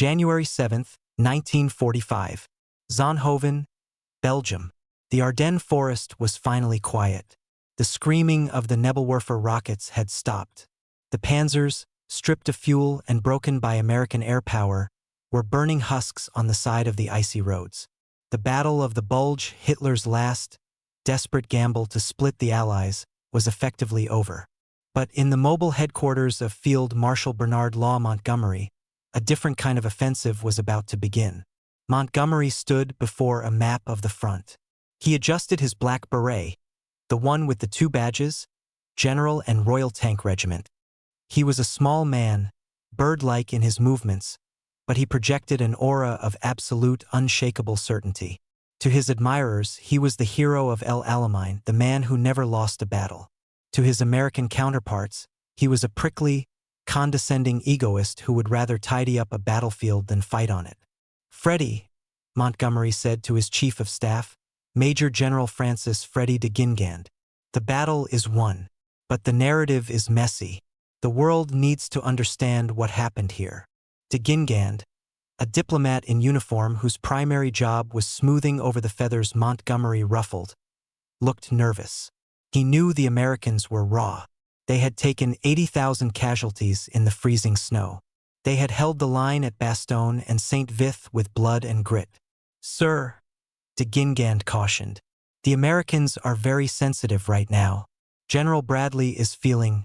January 7, 1945. Zonhoven, Belgium. The Ardennes forest was finally quiet. The screaming of the Nebelwerfer rockets had stopped. The panzers, stripped of fuel and broken by American air power, were burning husks on the side of the icy roads. The Battle of the Bulge, Hitler's last, desperate gamble to split the Allies, was effectively over. But in the mobile headquarters of Field Marshal Bernard Law Montgomery, a different kind of offensive was about to begin. Montgomery stood before a map of the front. He adjusted his black beret, the one with the two badges, General and Royal Tank Regiment. He was a small man, bird-like in his movements, but he projected an aura of absolute, unshakable certainty. To his admirers, he was the hero of El Alamein, the man who never lost a battle. To his American counterparts, he was a prickly, condescending egoist who would rather tidy up a battlefield than fight on it. "Freddie," Montgomery said to his chief of staff, Major General Francis Freddie de Guingand, "the battle is won, but the narrative is messy. The world needs to understand what happened here." De Guingand, a diplomat in uniform whose primary job was smoothing over the feathers Montgomery ruffled, looked nervous. He knew the Americans were raw. They had taken 80,000 casualties in the freezing snow. They had held the line at Bastogne and St. Vith with blood and grit. "Sir," de Guingand cautioned, "the Americans are very sensitive right now. General Bradley is feeling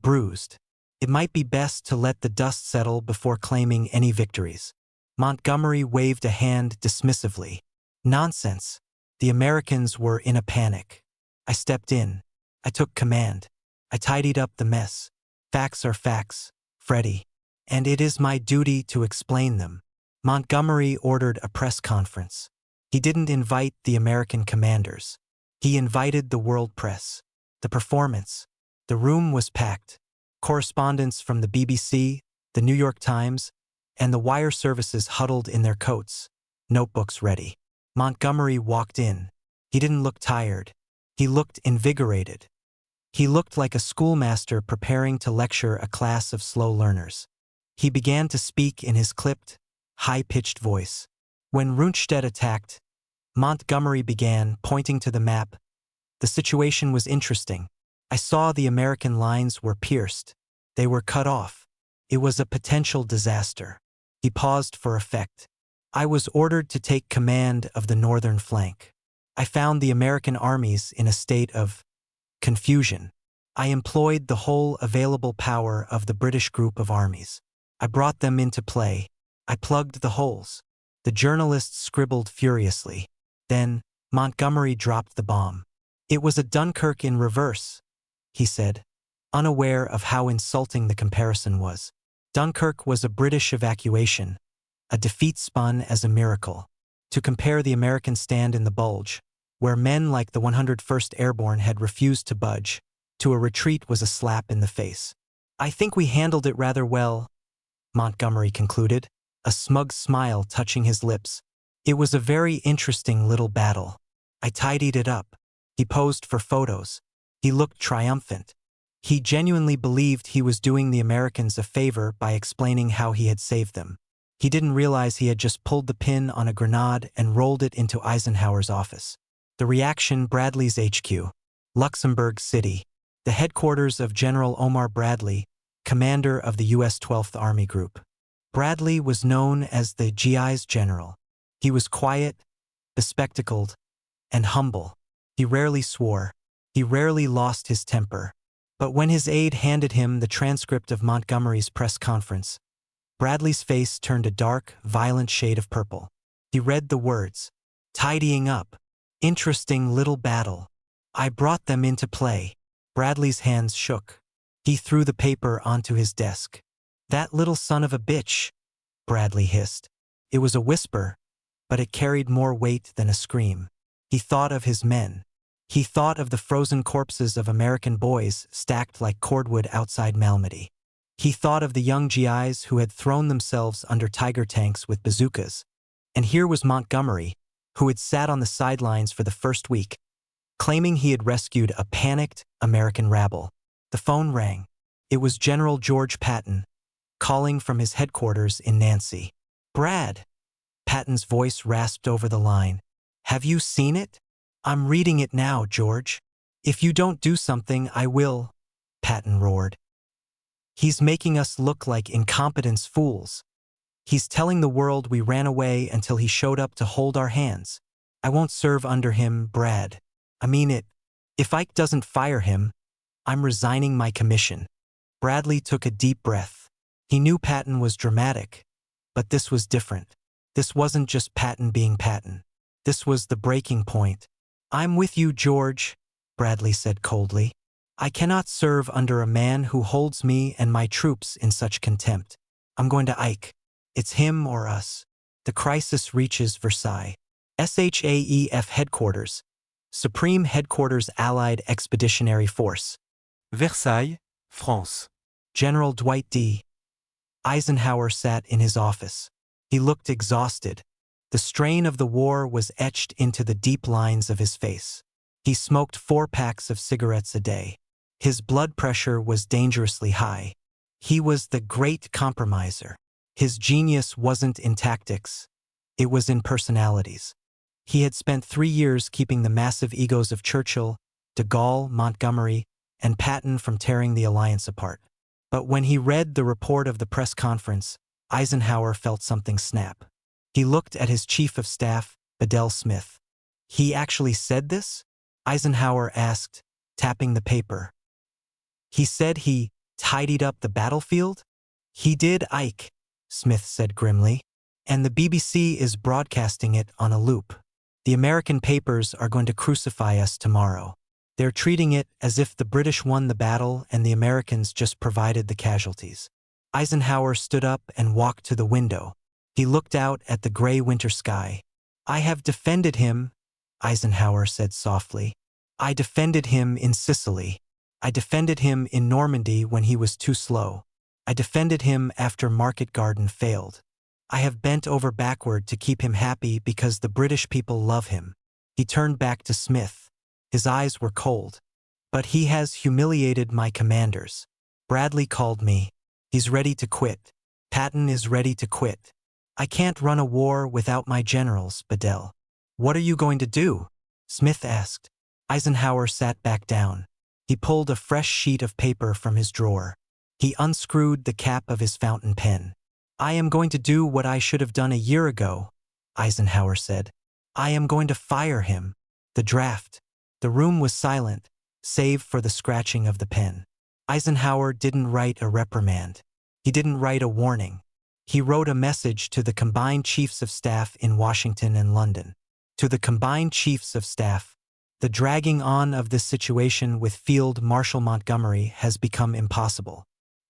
bruised. It might be best to let the dust settle before claiming any victories." Montgomery waved a hand dismissively. "Nonsense. The Americans were in a panic. I stepped in. I took command. I tidied up the mess. Facts are facts, Freddie, and it is my duty to explain them." Montgomery ordered a press conference. He didn't invite the American commanders. He invited the world press. The performance. The room was packed. Correspondents from the BBC, the New York Times, and the wire services huddled in their coats, notebooks ready. Montgomery walked in. He didn't look tired. He looked invigorated. He looked like a schoolmaster preparing to lecture a class of slow learners. He began to speak in his clipped, high-pitched voice. "When Rundstedt attacked," Montgomery began, pointing to the map, "the situation was interesting. I saw the American lines were pierced. They were cut off. It was a potential disaster." He paused for effect. "I was ordered to take command of the northern flank. I found the American armies in a state of confusion. I employed the whole available power of the British group of armies. I brought them into play. I plugged the holes." The journalists scribbled furiously. Then, Montgomery dropped the bomb. "It was a Dunkirk in reverse," he said, unaware of how insulting the comparison was. Dunkirk was a British evacuation, a defeat spun as a miracle. To compare the American stand in the Bulge, where men like the 101st Airborne had refused to budge, to a retreat was a slap in the face. "I think we handled it rather well," Montgomery concluded, a smug smile touching his lips. "It was a very interesting little battle. I tidied it up." He posed for photos. He looked triumphant. He genuinely believed he was doing the Americans a favor by explaining how he had saved them. He didn't realize he had just pulled the pin on a grenade and rolled it into Eisenhower's office. The reaction: Bradley's HQ, Luxembourg City, the headquarters of General Omar Bradley, commander of the U.S. 12th Army Group. Bradley was known as the GI's general. He was quiet, bespectacled, and humble. He rarely swore. He rarely lost his temper. But when his aide handed him the transcript of Montgomery's press conference, Bradley's face turned a dark, violent shade of purple. He read the words, "Tidying up. Interesting little battle. I brought them into play." Bradley's hands shook. He threw the paper onto his desk. "That little son of a bitch," Bradley hissed. It was a whisper, but it carried more weight than a scream. He thought of his men. He thought of the frozen corpses of American boys stacked like cordwood outside Malmedy. He thought of the young GIs who had thrown themselves under Tiger tanks with bazookas. And here was Montgomery, who had sat on the sidelines for the first week, claiming he had rescued a panicked American rabble. The phone rang. It was General George Patton, calling from his headquarters in Nancy. Brad. Patton's voice rasped over the line. Have you seen it? I'm reading it now, George. If you don't do something, I will, Patton roared. He's making us look like incompetent fools. He's telling the world we ran away until he showed up to hold our hands. I won't serve under him, Brad. I mean it. If Ike doesn't fire him, I'm resigning my commission. Bradley took a deep breath. He knew Patton was dramatic, but this was different. This wasn't just Patton being Patton. This was the breaking point. I'm with you, George, Bradley said coldly. I cannot serve under a man who holds me and my troops in such contempt. I'm going to Ike. It's him or us. The crisis reaches Versailles. SHAEF Headquarters. Supreme Headquarters Allied Expeditionary Force. Versailles, France. General Dwight D. Eisenhower sat in his office. He looked exhausted. The strain of the war was etched into the deep lines of his face. He smoked 4 packs of cigarettes a day. His blood pressure was dangerously high. He was the great compromiser. His genius wasn't in tactics. It was in personalities. He had spent 3 years keeping the massive egos of Churchill, de Gaulle, Montgomery, and Patton from tearing the alliance apart. But when he read the report of the press conference, Eisenhower felt something snap. He looked at his chief of staff, Bedell Smith. He actually said this? Eisenhower asked, tapping the paper. He said he tidied up the battlefield? He did, Ike, Smith said grimly. And the BBC is broadcasting it on a loop. The American papers are going to crucify us tomorrow. They're treating it as if the British won the battle and the Americans just provided the casualties. Eisenhower stood up and walked to the window. He looked out at the gray winter sky. I have defended him, Eisenhower said softly. I defended him in Sicily. I defended him in Normandy when he was too slow. I defended him after Market Garden failed. I have bent over backward to keep him happy because the British people love him. He turned back to Smith. His eyes were cold. But he has humiliated my commanders. Bradley called me. He's ready to quit. Patton is ready to quit. I can't run a war without my generals, Bedell. What are you going to do? Smith asked. Eisenhower sat back down. He pulled a fresh sheet of paper from his drawer. He unscrewed the cap of his fountain pen. I am going to do what I should have done a year ago, Eisenhower said. I am going to fire him. The draft. The room was silent, save for the scratching of the pen. Eisenhower didn't write a reprimand. He didn't write a warning. He wrote a message to the combined chiefs of staff in Washington and London. To the combined chiefs of staff, the dragging on of this situation with Field Marshal Montgomery has become impossible.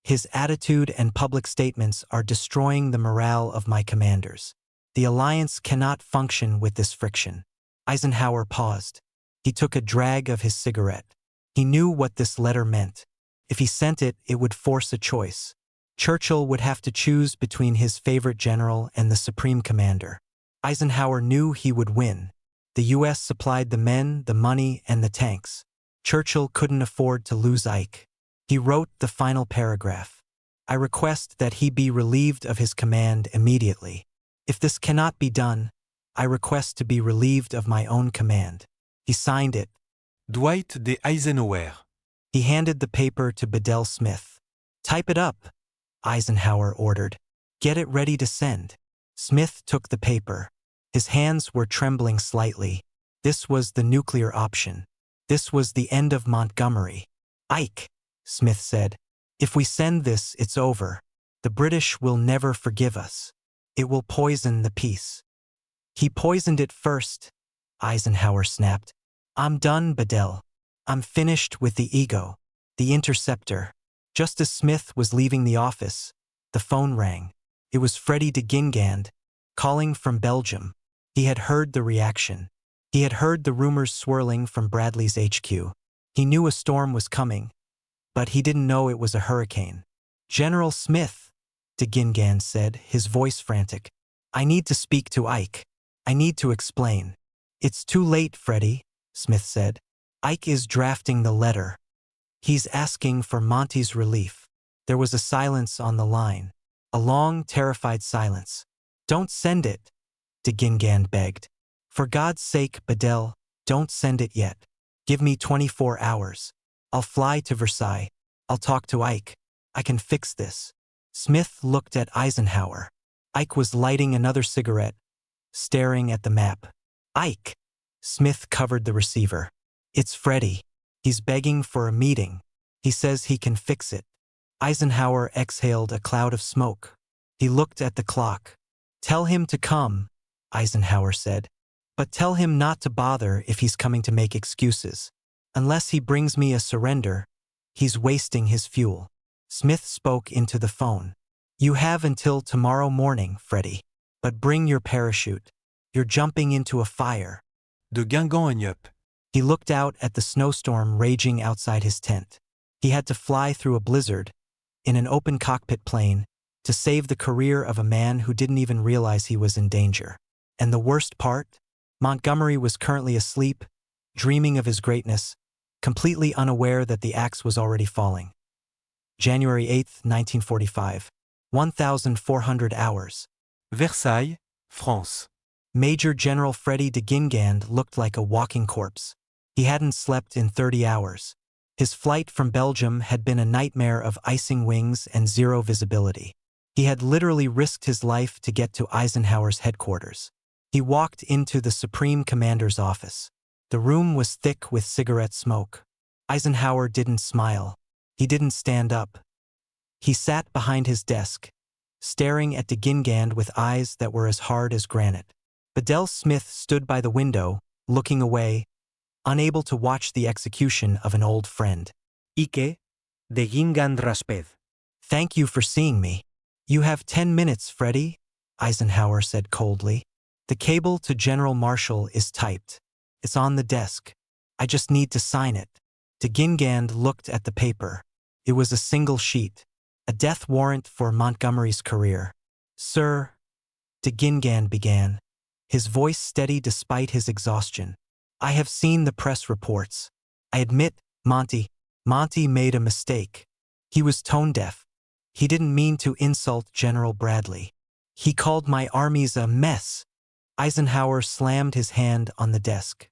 His attitude and public statements are destroying the morale of my commanders. The alliance cannot function with this friction. Eisenhower paused. He took a drag of his cigarette. He knew what this letter meant. If he sent it, it would force a choice. Churchill would have to choose between his favorite general and the supreme commander. Eisenhower knew he would win. The U.S. supplied the men, the money, and the tanks. Churchill couldn't afford to lose Ike. He wrote the final paragraph. I request that he be relieved of his command immediately. If this cannot be done, I request to be relieved of my own command. He signed it. Dwight D. Eisenhower. He handed the paper to Bedell Smith. Type it up, Eisenhower ordered. Get it ready to send. Smith took the paper. His hands were trembling slightly. This was the nuclear option. This was the end of Montgomery. Ike, Smith said, if we send this, it's over. The British will never forgive us. It will poison the peace. He poisoned it first, Eisenhower snapped. I'm done, Bedell. I'm finished with the ego. The interceptor. Just as Smith was leaving the office, the phone rang. It was Freddie de Gingand, calling from Belgium. He had heard the reaction. He had heard the rumors swirling from Bradley's HQ. He knew a storm was coming, but he didn't know it was a hurricane. General Smith, de Gingand said, his voice frantic. I need to speak to Ike. I need to explain. It's too late, Freddie, Smith said. Ike is drafting the letter. He's asking for Monty's relief. There was a silence on the line. A long, terrified silence. Don't send it, de Gingand begged. For God's sake, Bedell, don't send it yet. Give me 24 hours. I'll fly to Versailles. I'll talk to Ike. I can fix this. Smith looked at Eisenhower. Ike was lighting another cigarette, staring at the map. Ike! Smith covered the receiver. It's Freddie. He's begging for a meeting. He says he can fix it. Eisenhower exhaled a cloud of smoke. He looked at the clock. Tell him to come, Eisenhower said. But tell him not to bother if he's coming to make excuses. Unless he brings me a surrender, he's wasting his fuel. Smith spoke into the phone. You have until tomorrow morning, Freddie. But bring your parachute. You're jumping into a fire. De Guingamp and up. He looked out at the snowstorm raging outside his tent. He had to fly through a blizzard, in an open cockpit plane, to save the career of a man who didn't even realize he was in danger. And the worst part? Montgomery was currently asleep, dreaming of his greatness, completely unaware that the axe was already falling. January 8, 1945. 1,400 hours. Versailles, France. Major General Freddie de Gingand looked like a walking corpse. He hadn't slept in 30 hours. His flight from Belgium had been a nightmare of icing wings and zero visibility. He had literally risked his life to get to Eisenhower's headquarters. He walked into the Supreme Commander's office. The room was thick with cigarette smoke. Eisenhower didn't smile. He didn't stand up. He sat behind his desk, staring at de Gingand with eyes that were as hard as granite. Bedell Smith stood by the window, looking away, unable to watch the execution of an old friend. Ike, de Gingand Rasped. Thank you for seeing me. You have 10 minutes, Freddie, Eisenhower said coldly. The cable to General Marshal is typed. It's on the desk. I just need to sign it. De Gingand looked at the paper. It was a single sheet. A death warrant for Montgomery's career. Sir, de Gingand began, his voice steady despite his exhaustion. I have seen the press reports. I admit, Monty made a mistake. He was tone-deaf. He didn't mean to insult General Bradley. He called my armies a mess. Eisenhower slammed his hand on the desk.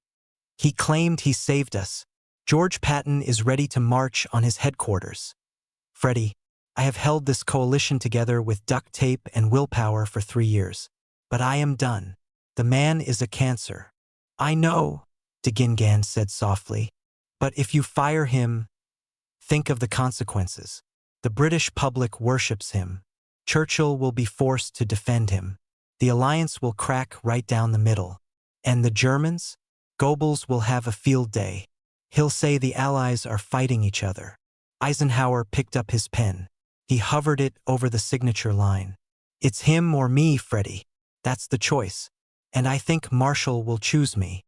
He claimed he saved us. George Patton is ready to march on his headquarters. Freddie, I have held this coalition together with duct tape and willpower for 3 years. But I am done. The man is a cancer. I know, de Gingand said softly. But if you fire him, think of the consequences. The British public worships him. Churchill will be forced to defend him. The alliance will crack right down the middle. And the Germans? Goebbels will have a field day. He'll say the Allies are fighting each other. Eisenhower picked up his pen. He hovered it over the signature line. It's him or me, Freddie. That's the choice. And I think Marshal will choose me.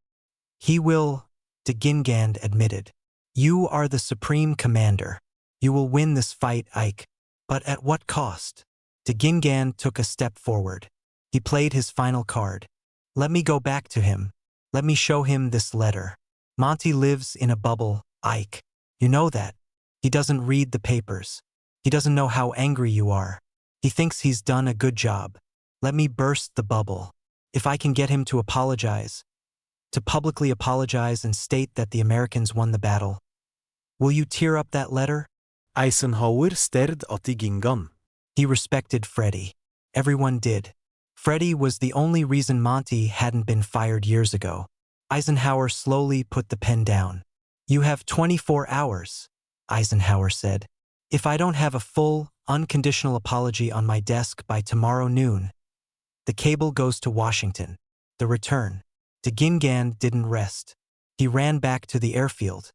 He will, de Gingand admitted. You are the Supreme Commander. You will win this fight, Ike. But at what cost? De Gingand took a step forward. He played his final card. Let me go back to him. Let me show him this letter. Monty lives in a bubble, Ike. You know that. He doesn't read the papers. He doesn't know how angry you are. He thinks he's done a good job. Let me burst the bubble. If I can get him to apologize, to publicly apologize and state that the Americans won the battle. Will you tear up that letter? Eisenhower stared at de Gingand. He respected Freddie. Everyone did. Freddie was the only reason Monty hadn't been fired years ago. Eisenhower slowly put the pen down. You have 24 hours, Eisenhower said. If I don't have a full, unconditional apology on my desk by tomorrow noon, the cable goes to Washington. The return. De Gingand didn't rest. He ran back to the airfield.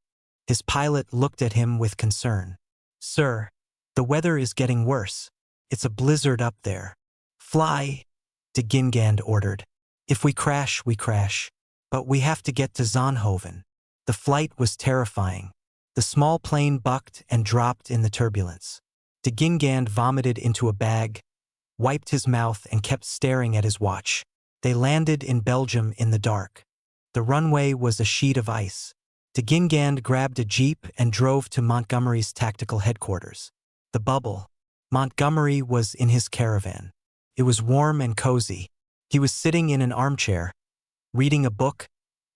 His pilot looked at him with concern. Sir, the weather is getting worse. It's a blizzard up there. Fly, de Gingand ordered. If we crash, we crash. But we have to get to Zonhoven. The flight was terrifying. The small plane bucked and dropped in the turbulence. De Gingand vomited into a bag, wiped his mouth and kept staring at his watch. They landed in Belgium in the dark. The runway was a sheet of ice. De Gingand grabbed a jeep and drove to Montgomery's tactical headquarters. The bubble. Montgomery was in his caravan. It was warm and cozy. He was sitting in an armchair, reading a book,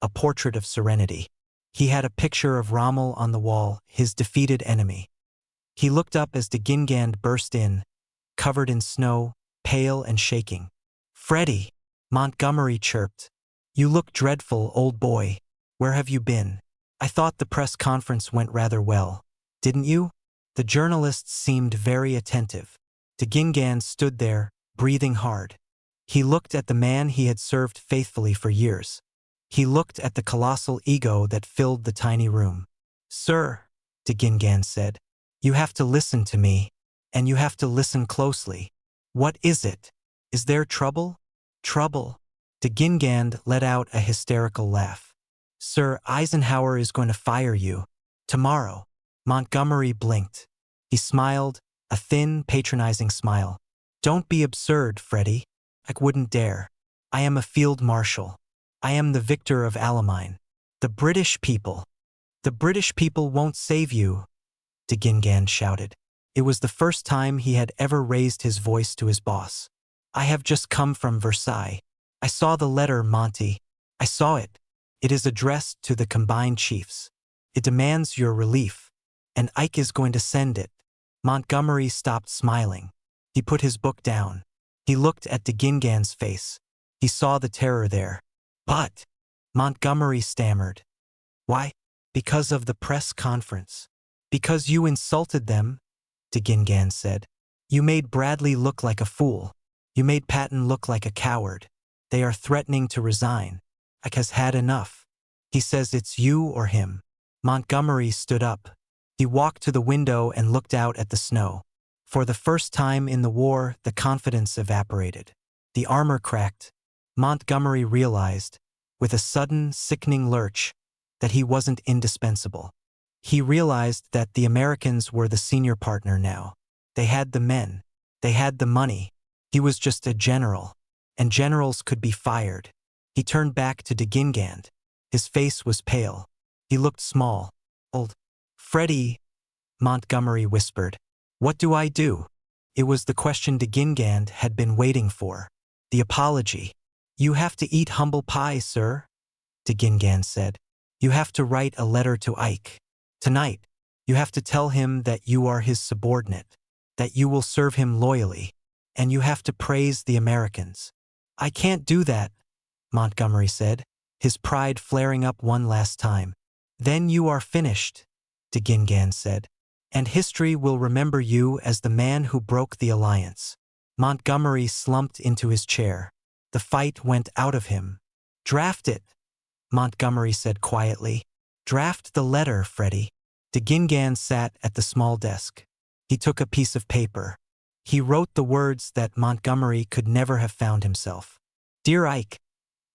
a portrait of serenity. He had a picture of Rommel on the wall, his defeated enemy. He looked up as de Gingand burst in, covered in snow, pale and shaking. "Freddie," Montgomery chirped. "You look dreadful, old boy. Where have you been? I thought the press conference went rather well. Didn't you?" The journalists seemed very attentive. De Gingand stood there, breathing hard. He looked at the man he had served faithfully for years. He looked at the colossal ego that filled the tiny room. "Sir," de Gingand said, "you have to listen to me, and you have to listen closely. What is it? Is there trouble?" "Trouble?" De Gingand let out a hysterical laugh. "Sir, Eisenhower is going to fire you. Tomorrow." Montgomery blinked. He smiled, a thin, patronizing smile. "Don't be absurd, Freddie. I wouldn't dare. I am a field marshal. I am the victor of Alamein. The British people won't save you," de Gingand shouted. It was the first time he had ever raised his voice to his boss. "I have just come from Versailles. I saw the letter, Monty. I saw it. It is addressed to the combined chiefs. It demands your relief, and Ike is going to send it." Montgomery stopped smiling. He put his book down. He looked at de Gingand's face. He saw the terror there. "But," Montgomery stammered. "Why?" "Because of the press conference. Because you insulted them," de Gingand said. "You made Bradley look like a fool. You made Patton look like a coward. They are threatening to resign. Ike has had enough. He says it's you or him." Montgomery stood up. He walked to the window and looked out at the snow. For the first time in the war, the confidence evaporated. The armor cracked. Montgomery realized, with a sudden, sickening lurch, that he wasn't indispensable. He realized that the Americans were the senior partner now. They had the men. They had the money. He was just a general, and generals could be fired. He turned back to de Gingand. His face was pale. He looked small, old. "Freddie," Montgomery whispered. "What do I do?" It was the question de Gingand had been waiting for. The apology. "You have to eat humble pie, sir," de Gingand said. "You have to write a letter to Ike. Tonight, you have to tell him that you are his subordinate, that you will serve him loyally, and you have to praise the Americans." "I can't do that," Montgomery said, his pride flaring up one last time. "Then you are finished," de Gingand said, "and history will remember you as the man who broke the alliance." Montgomery slumped into his chair. The fight went out of him. "Draft it," Montgomery said quietly. "Draft the letter, Freddie." De Gingand sat at the small desk. He took a piece of paper. He wrote the words that Montgomery could never have found himself. "Dear Ike,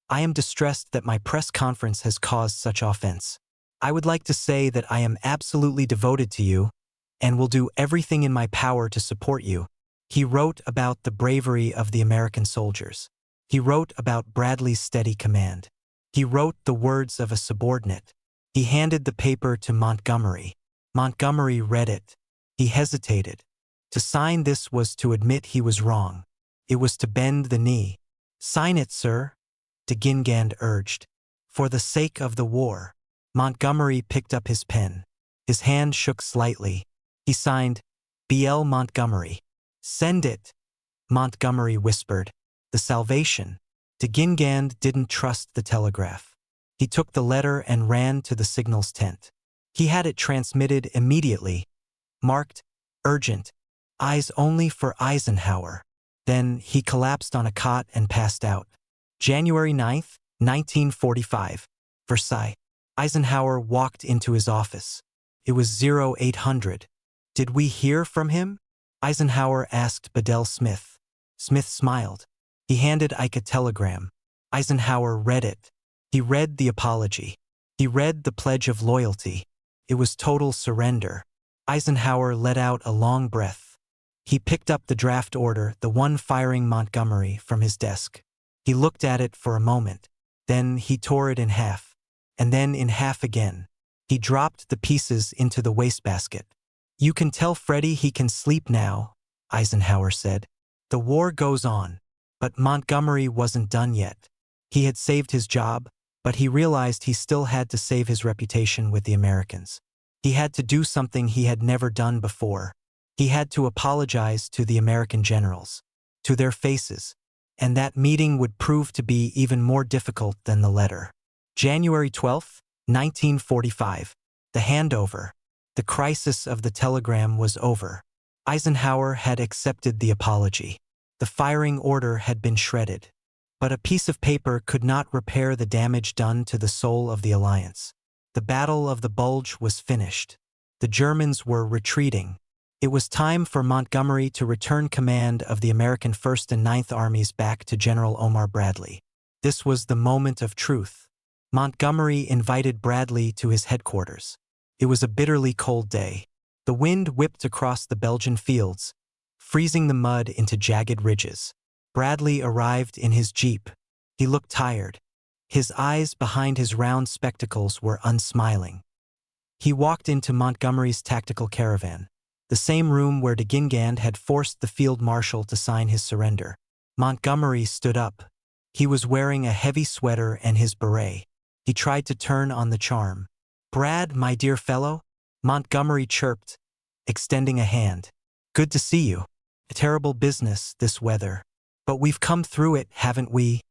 I am distressed that my press conference has caused such offense. I would like to say that I am absolutely devoted to you and will do everything in my power to support you." He wrote about the bravery of the American soldiers. He wrote about Bradley's steady command. He wrote the words of a subordinate. He handed the paper to Montgomery. Montgomery read it. He hesitated. To sign this was to admit he was wrong. It was to bend the knee. "Sign it, sir," de Gingand urged. "For the sake of the war." Montgomery picked up his pen. His hand shook slightly. He signed, "B.L. Montgomery." "Send it," Montgomery whispered. "The salvation." De Gingand didn't trust the telegraph. He took the letter and ran to the signals tent. He had it transmitted immediately, marked, "Urgent, eyes only for Eisenhower." Then he collapsed on a cot and passed out. January 9th, 1945, Versailles. Eisenhower walked into his office. It was 0800. "Did we hear from him?" Eisenhower asked Bedell Smith. Smith smiled. He handed Ike a telegram. Eisenhower read it. He read the apology. He read the pledge of loyalty. It was total surrender. Eisenhower let out a long breath. He picked up the draft order, the one firing Montgomery, from his desk. He looked at it for a moment. Then he tore it in half. And then in half again. He dropped the pieces into the wastebasket. "You can tell Freddie he can sleep now," Eisenhower said. The war goes on. But Montgomery wasn't done yet. He had saved his job, but he realized he still had to save his reputation with the Americans. He had to do something he had never done before. He had to apologize to the American generals, to their faces, and that meeting would prove to be even more difficult than the letter. January 12, 1945. The handover. The crisis of the telegram was over. Eisenhower had accepted the apology. The firing order had been shredded. But a piece of paper could not repair the damage done to the soul of the alliance. The Battle of the Bulge was finished. The Germans were retreating. It was time for Montgomery to return command of the American 1st and 9th Armies back to General Omar Bradley. This was the moment of truth. Montgomery invited Bradley to his headquarters. It was a bitterly cold day. The wind whipped across the Belgian fields, freezing the mud into jagged ridges. Bradley arrived in his jeep. He looked tired. His eyes behind his round spectacles were unsmiling. He walked into Montgomery's tactical caravan, the same room where de Guingand had forced the field marshal to sign his surrender. Montgomery stood up. He was wearing a heavy sweater and his beret. He tried to turn on the charm. "Brad, my dear fellow," Montgomery chirped, extending a hand. "Good to see you. A terrible business, this weather. But we've come through it, haven't we?"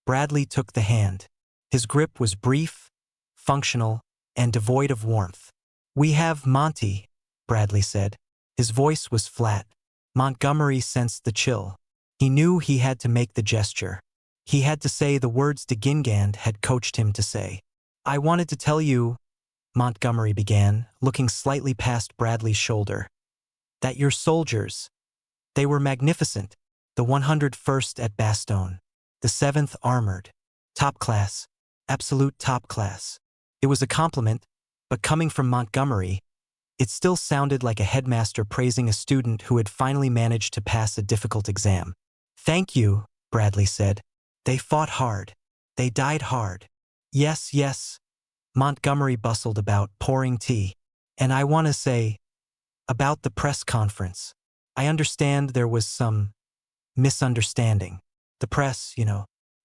Bradley took the hand. His grip was brief, functional, and devoid of warmth. "We have Monty," Bradley said. His voice was flat. Montgomery sensed the chill. He knew he had to make the gesture. He had to say the words de Guingand had coached him to say. "I wanted to tell you," Montgomery began, looking slightly past Bradley's shoulder, "that your soldiers, they were magnificent. The 101st at Bastogne, the 7th Armored, top class, absolute top class." It was a compliment, but coming from Montgomery, it still sounded like a headmaster praising a student who had finally managed to pass a difficult exam. "Thank you," Bradley said. "They fought hard. They died hard." "Yes, yes," Montgomery bustled about, pouring tea. "And I want to say, about the press conference. I understand there was some misunderstanding. The press,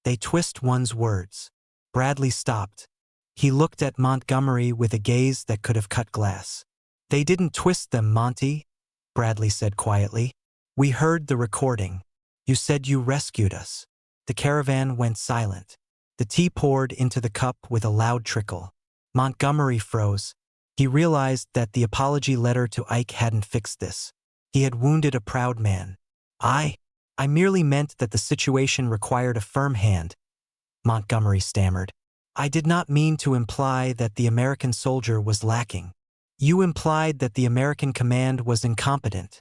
they twist one's words." Bradley stopped. He looked at Montgomery with a gaze that could have cut glass. "They didn't twist them, Monty," Bradley said quietly. "We heard the recording. You said you rescued us." The caravan went silent. The tea poured into the cup with a loud trickle. Montgomery froze. He realized that the apology letter to Ike hadn't fixed this. He had wounded a proud man. I merely meant that the situation required a firm hand," Montgomery stammered. "I did not mean to imply that the American soldier was lacking." "You implied that the American command was incompetent,"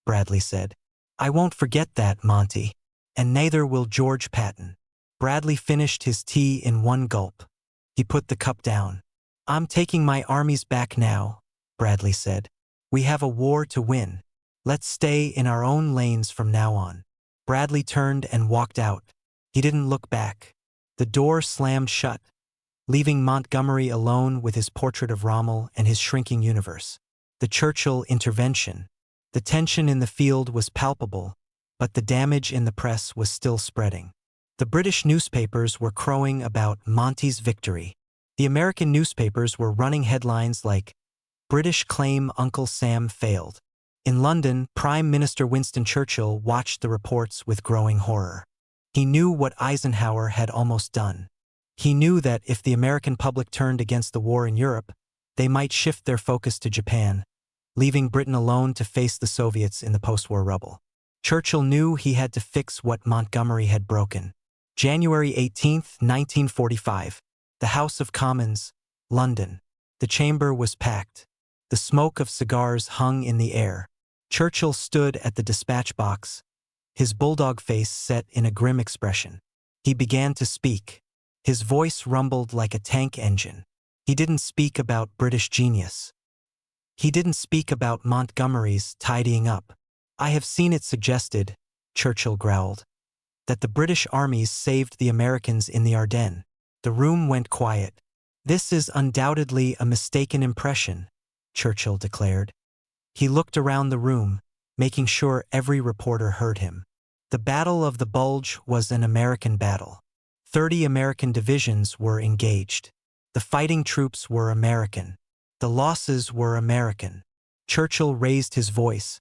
Bradley said. "I won't forget that, Monty. And neither will George Patton." Bradley finished his tea in one gulp. He put the cup down. "I'm taking my armies back now," Bradley said. "We have a war to win. Let's stay in our own lanes from now on." Bradley turned and walked out. He didn't look back. The door slammed shut, leaving Montgomery alone with his portrait of Rommel and his shrinking universe. The Churchill intervention. The tension in the field was palpable, but the damage in the press was still spreading. The British newspapers were crowing about Monty's victory. The American newspapers were running headlines like, "British claim Uncle Sam failed." In London, Prime Minister Winston Churchill watched the reports with growing horror. He knew what Eisenhower had almost done. He knew that if the American public turned against the war in Europe, they might shift their focus to Japan, leaving Britain alone to face the Soviets in the post-war rubble. Churchill knew he had to fix what Montgomery had broken. January 18, 1945. The House of Commons, London. The chamber was packed. The smoke of cigars hung in the air. Churchill stood at the dispatch box, his bulldog face set in a grim expression. He began to speak. His voice rumbled like a tank engine. He didn't speak about British genius. He didn't speak about Montgomery's tidying up. "I have seen it suggested," Churchill growled, "that the British armies saved the Americans in the Ardennes." The room went quiet. "This is undoubtedly a mistaken impression," Churchill declared. He looked around the room, making sure every reporter heard him. The Battle of the Bulge was an American battle. 30 American divisions were engaged. The fighting troops were American. The losses were American. Churchill raised his voice,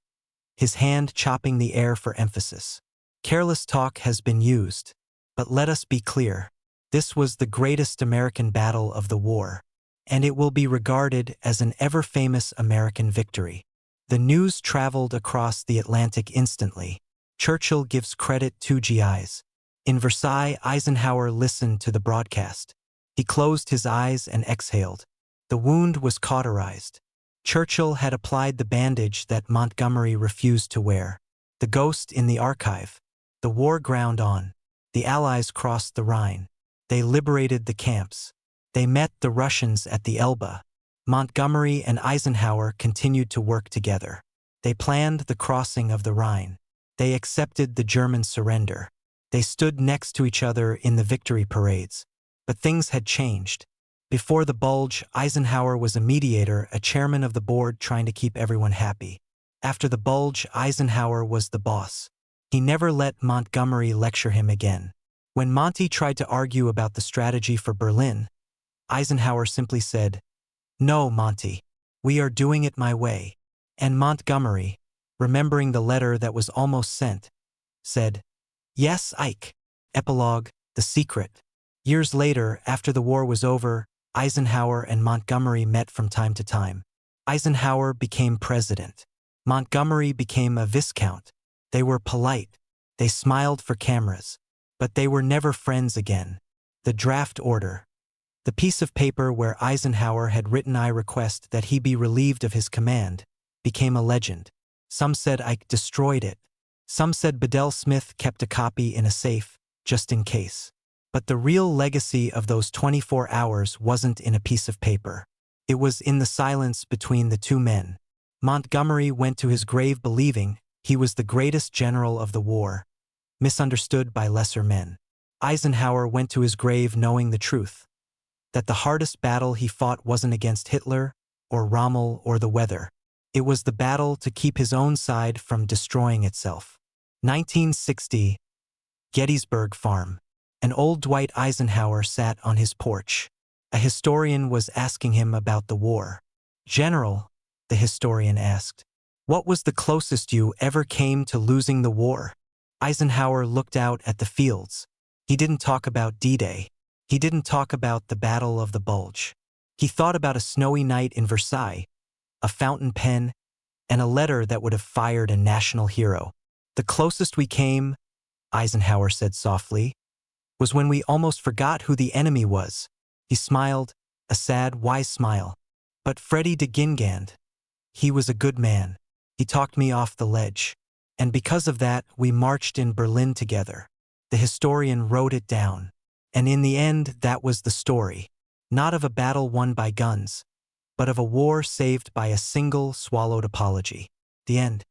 his hand chopping the air for emphasis. Careless talk has been used, but let us be clear. This was the greatest American battle of the war, and it will be regarded as an ever-famous American victory. The news traveled across the Atlantic instantly. Churchill gives credit to GIs. In Versailles, Eisenhower listened to the broadcast. He closed his eyes and exhaled. The wound was cauterized. Churchill had applied the bandage that Montgomery refused to wear. The ghost in the archive. The war ground on. The Allies crossed the Rhine. They liberated the camps. They met the Russians at the Elbe. Montgomery and Eisenhower continued to work together. They planned the crossing of the Rhine. They accepted the German surrender. They stood next to each other in the victory parades. But things had changed. Before the Bulge, Eisenhower was a mediator, a chairman of the board trying to keep everyone happy. After the Bulge, Eisenhower was the boss. He never let Montgomery lecture him again. When Monty tried to argue about the strategy for Berlin, Eisenhower simply said, "No, Monty, we are doing it my way." And Montgomery, remembering the letter that was almost sent, said, "Yes, Ike." Epilogue, The Secret. Years later, after the war was over, Eisenhower and Montgomery met from time to time. Eisenhower became president. Montgomery became a viscount. They were polite. They smiled for cameras. But they were never friends again. The draft order. The piece of paper where Eisenhower had written "I request that he be relieved of his command," became a legend. Some said Ike destroyed it. Some said Bedell Smith kept a copy in a safe, just in case. But the real legacy of those 24 hours wasn't in a piece of paper. It was in the silence between the two men. Montgomery went to his grave believing he was the greatest general of the war, misunderstood by lesser men. Eisenhower went to his grave knowing the truth, that the hardest battle he fought wasn't against Hitler or Rommel or the weather. It was the battle to keep his own side from destroying itself. 1960, Gettysburg Farm. An old Dwight Eisenhower sat on his porch. A historian was asking him about the war. "General," the historian asked, "what was the closest you ever came to losing the war?" Eisenhower looked out at the fields. He didn't talk about D-Day. He didn't talk about the Battle of the Bulge. He thought about a snowy night in Versailles, a fountain pen, and a letter that would have fired a national hero. "The closest we came," Eisenhower said softly, "was when we almost forgot who the enemy was." He smiled, a sad, wise smile. "But Freddie de Gingand, he was a good man. He talked me off the ledge. And because of that, we marched in Berlin together." The historian wrote it down. And in the end, that was the story. Not of a battle won by guns, but of a war saved by a single swallowed apology. The end.